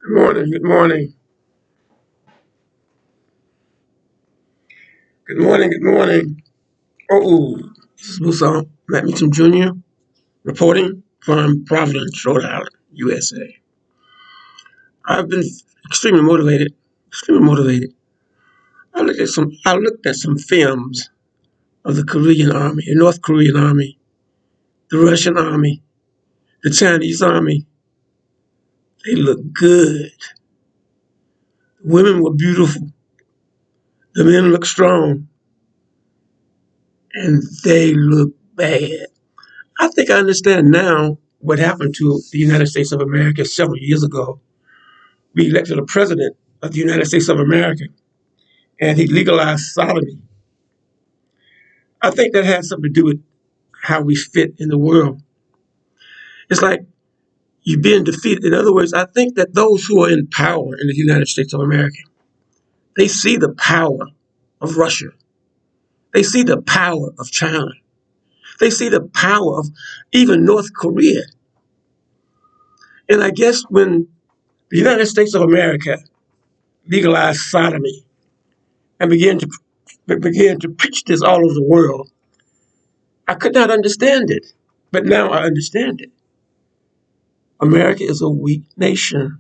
Good morning. Good morning. Good morning. Good morning. Oh, this is Musa Matmington Jr. reporting from Providence, Rhode Island, USA. I've been extremely motivated. Extremely motivated. I looked at some films of the Korean Army, the North Korean Army, the Russian Army, the Chinese Army. They look good. The women were beautiful. The men look strong, and they look bad. I think I understand now what happened to the United States of America several years ago. We elected a president of the United States of America, and he legalized sodomy. I think that has something to do with how we fit in the world. It's like you're being defeated. In other words, I think that those who are in power in the United States of America, they see the power of Russia. They see the power of China. They see the power of even North Korea. And I guess when the United States of America legalized sodomy and began to preach this all over the world, I could not understand it. But now I understand it. America is a weak nation.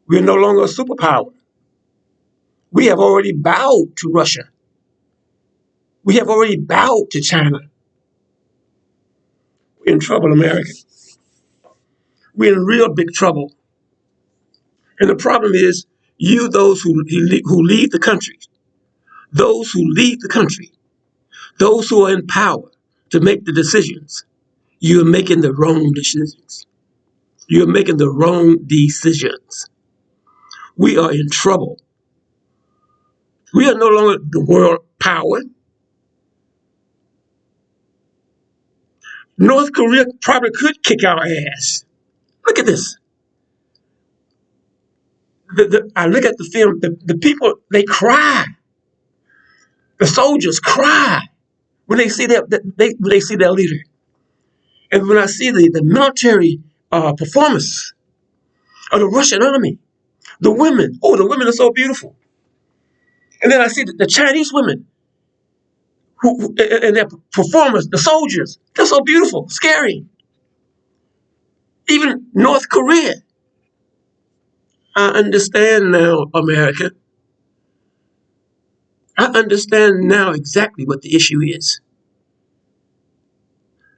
We are no longer a superpower. We have already bowed to Russia. We have already bowed to China. We're in trouble, America. We're in real big trouble. And the problem is, those who lead the country, those who lead the country, those who are in power to make the decisions, you're making the wrong decisions. You're making the wrong decisions. We are in trouble. We are no longer the world power. North Korea probably could kick our ass. Look at this. I look at the film. The people, they cry. The soldiers cry when they see when they see their leader. And when I see the military performance of the Russian army, the women are so beautiful. And then I see the Chinese women and their performance, the soldiers, they're so beautiful, scary. Even North Korea. I understand now, America. I understand now exactly what the issue is.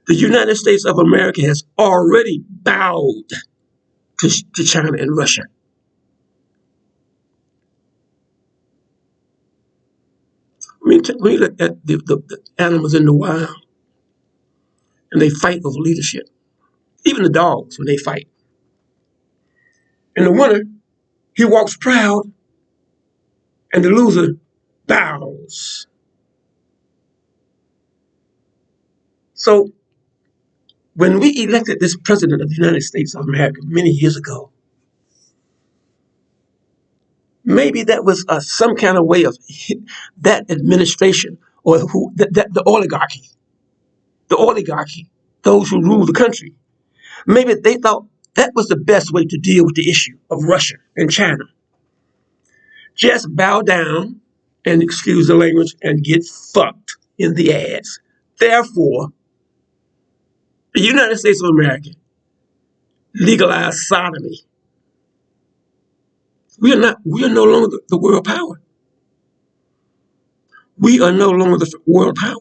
The United States of America has already bowed to China and Russia. I mean, when you look at the animals in the wild and they fight over leadership, even the dogs, when they fight. And the winner, he walks proud, and the loser bows. So when we elected this president of the United States of America many years ago, maybe that was some kind of way of that administration or the oligarchy, those who rule the country. Maybe they thought that was the best way to deal with the issue of Russia and China. Just bow down and excuse the language and get fucked in the ass. Therefore, the United States of America legalized sodomy. We are no longer the world power. We are no longer the world power.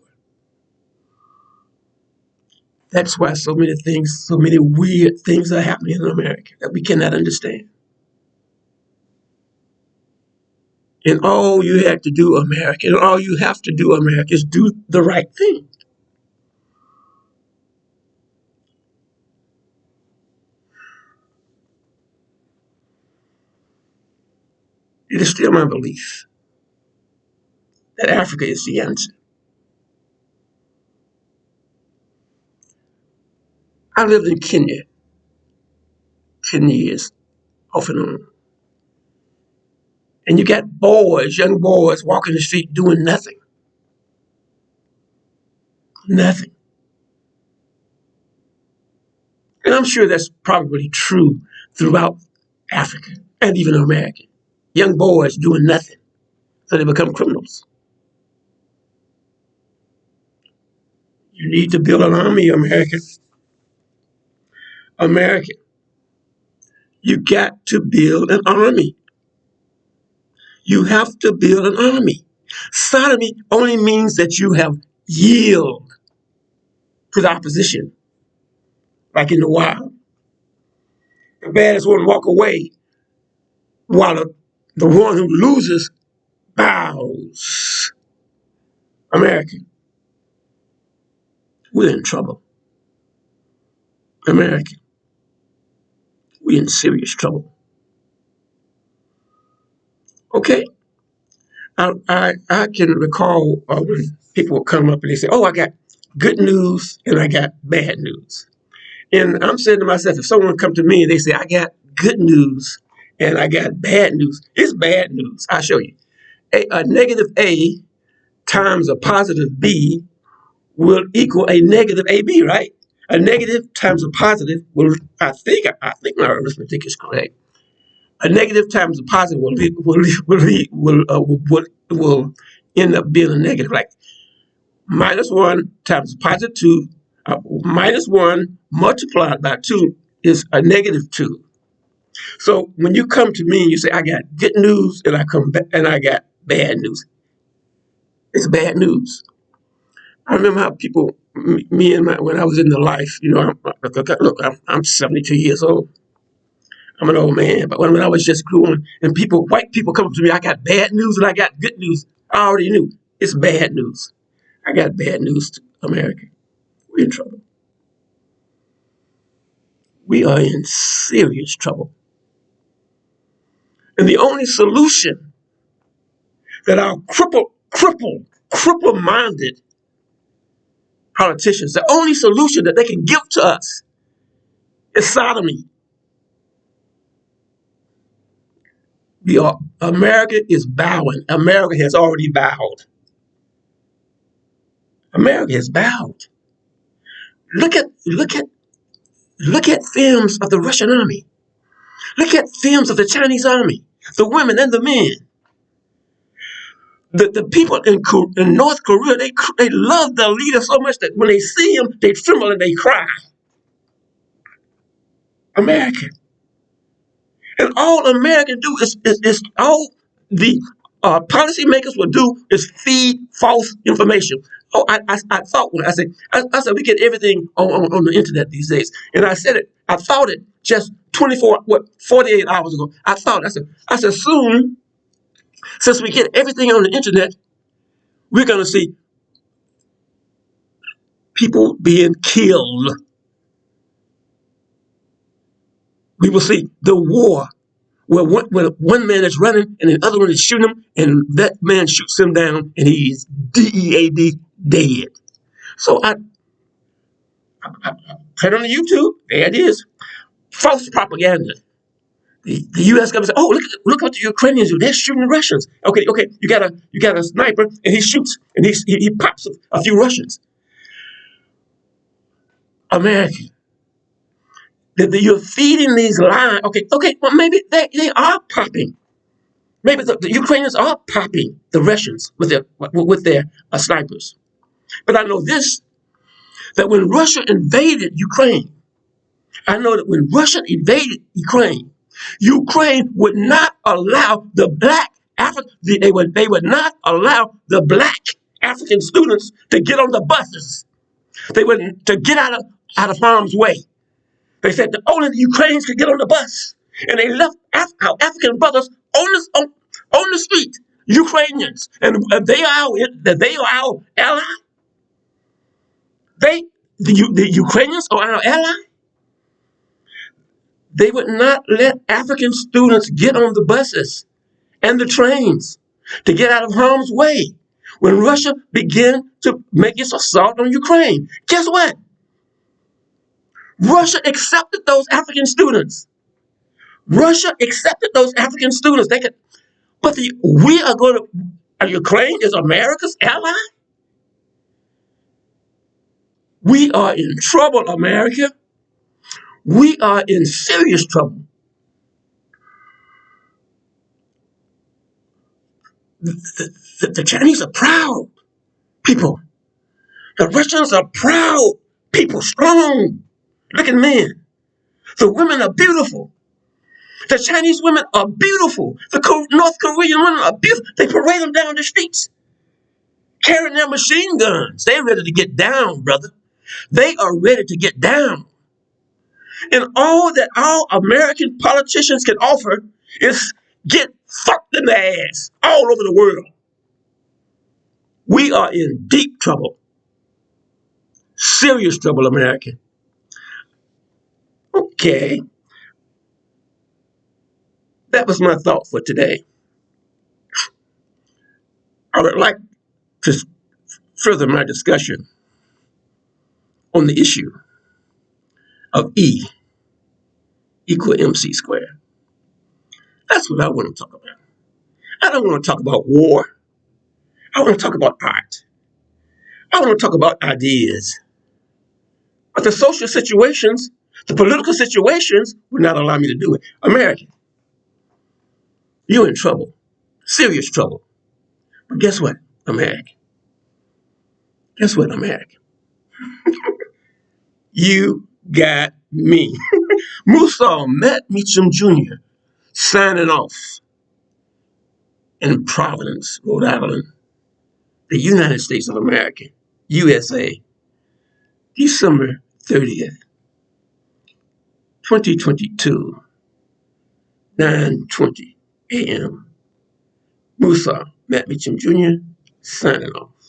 That's why so many things, so many weird things are happening in America that we cannot understand. And all you have to do, America, and all you have to do, America, is do the right thing. It is still my belief that Africa is the answer. I lived in Kenya 10 years, off and on. And you got boys, young boys, walking the street doing nothing. Nothing. And I'm sure that's probably true throughout African, and even American. Young boys doing nothing, so they become criminals. You need to build an army, American. American, you got to build an army. You have to build an army. Sodomy only means that you have yield to the opposition, like in the wild. The baddest one walk away while the one who loses bows. American, we're in trouble. American, we're in serious trouble. Okay, I can recall when people would come up and they say, "Oh, I got good news and I got bad news." And I'm saying to myself, if someone come to me and they say, "I got good news and I got bad news," it's bad news. I'll show you. A negative A times a positive B will equal a negative AB, right? A negative times a positive will, I think my arithmetic is correct. A negative times a positive will end up being a negative. Like -1 times +2, -1 multiplied by 2 is a -2. So when you come to me and you say, "I got good news," and I come back and I got bad news, it's bad news. I remember how people, me and when I was in the life, I'm 72 years old. I'm an old man, but when I was just growing, and white people come to me, "I got bad news and I got good news." I already knew it's bad news. I got bad news to America. We're in trouble. We are in serious trouble. And the only solution that our cripple-minded politicians, the only solution that they can give to us is sodomy. America is bowing. America has already bowed. America has bowed. Look at films of the Russian army. Look at films of the Chinese army, the women and the men. The people in North Korea, they love their leader so much that when they see him, they tremble and they cry. America. And all America do is all the policymakers will do is feed false information. Oh, I thought when I said we get everything on the internet these days, and I said it. I thought it just 48 hours ago. I said soon, since we get everything on the internet, we're gonna see people being killed. We will see the war where one man is running and the other one is shooting him, and that man shoots him down, and he's dead, dead. So I put it on YouTube. There it is. False propaganda. The U.S. government said, "Oh, look what the Ukrainians do. They're shooting the Russians." Okay. You got a sniper, and he shoots, and he pops a few Russians. America, you're feeding these lies. Okay. Well, maybe they are popping. Maybe the Ukrainians are popping the Russians with their snipers. But I know this, that when Russia invaded Ukraine, Ukraine would not allow the black African, they would not allow the black African students to get on the buses. They would to get out of harm's way. They said that only the Ukrainians could get on the bus, and they left our African brothers on the street. Ukrainians, and they are our ally. The Ukrainians are our ally. They would not let African students get on the buses and the trains to get out of harm's way when Russia began to make its assault on Ukraine. Guess what? Russia accepted those African students. They could, but we are going to. Ukraine is America's ally. We are in trouble, America. We are in serious trouble. The Chinese are proud people. The Russians are proud people, strong looking men. The women are beautiful. The Chinese women are beautiful. The North Korean women are beautiful. They parade them down the streets, carrying their machine guns. They're ready to get down, brother. They are ready to get down. And all that our American politicians can offer is get fucked in the ass all over the world. We are in deep trouble. Serious trouble, America. Okay. That was my thought for today. I would like to further my discussion on the issue of E equal MC squared. That's what I want to talk about. I don't want to talk about war. I want to talk about art. I want to talk about ideas. But the social situations, the political situations would not allow me to do it. America, you're in trouble. Serious trouble. But guess what, America? Guess what, America? You got me. Musa Matt Meacham Jr. signing off in Providence, Rhode Island, the United States of America, USA, December 30th, 2022, 9:20 a.m. Musa Matt Meacham Jr. signing off.